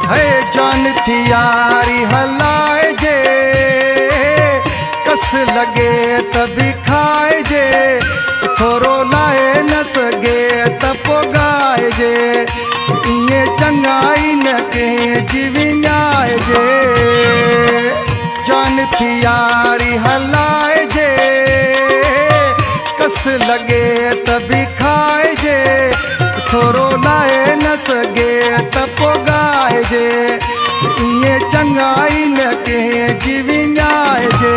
है जान थी यारी हलाए जे, कस लगे तभी खाए जे, थोरो लाए न सगे त पोगाए जे, इए चंगाई न के जीवियाए जे। जान थी यारी हलाए जे, कस लगे तभी खाए जे, थोरो लाए न सगे त पोगाए जे, इए चंगाई न के जीवियाए जे।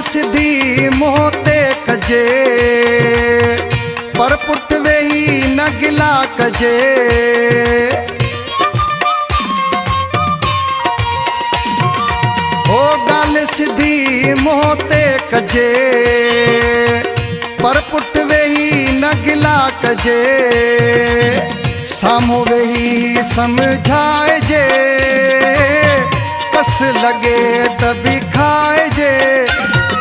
सिधी मुँह ते कजे, पर पुट वेही न गिला कजे। ओ गाल सिधी मुँह ते कजे, पर पुट वेही न गिला कजे। साम्हूं वेही समझाए जे, कस लगे तभी खाए जे,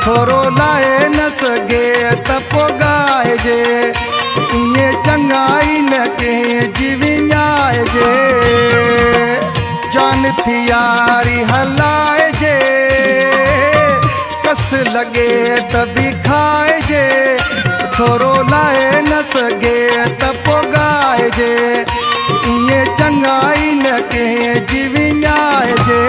थोरो लाए न सगे त पोगाए जे, इए चंगाई न के जीवियाए जे। जान थी यारी हलाए जे, कस लगे तभी खाए जे, थोरो लाए न सगे त पोगाए जे, इए चंगाई न के जीवियाए जे।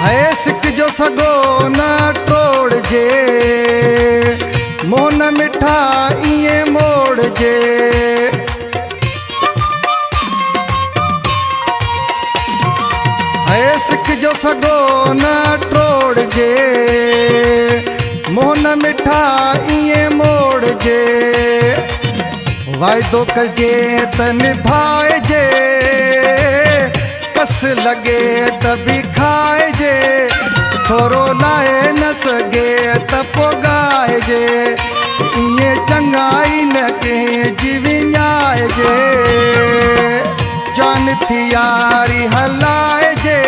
है सिक जो सगो न टोड़ जे, मोन मिठा इए मोड़ जे। है सिक जो सगो न टोड़ जे, मोन मिठा इए मोड़ जे। वायदो कजे त निभाए जे, कस लगे तभी खाए जे, थोरो लाए न सगे त पोगाए जे, इए चंगाई न के जीवियाए जे। जान थी यारी हलाए जे,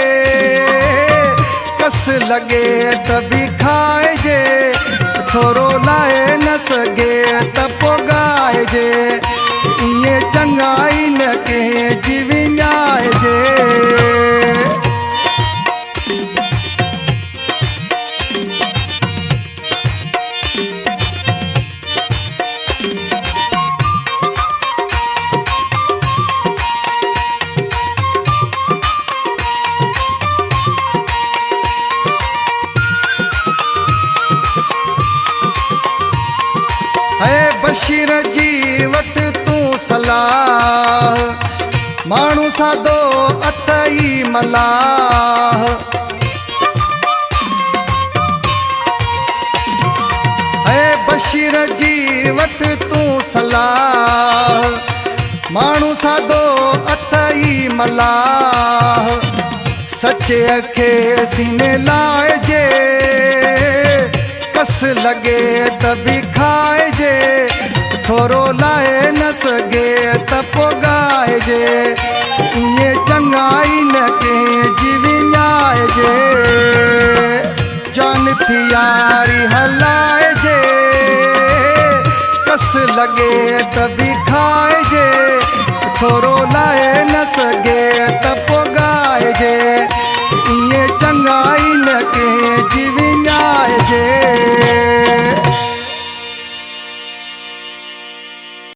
कस लगे तभी खाए जे, थोरो लाए न सगे त पोगाए जे, इए चंगाई न के जीवियाए जे। है बशीर जी वट तू सलाह, माण्हू सादो अथई मलाह। है बशीर जी वट तू सलाह, माण्हू सादो अथई मलाह। सचे खे सीने लाए जे, कस लगे तभी खाए जे, थोरो लाए न सगे त पोगाए जे, इए चंगाई न के जीवियाए जे। जान थी यारी हलाए जे, कस लगे तभी खाए जे, थोरो लाए न सगे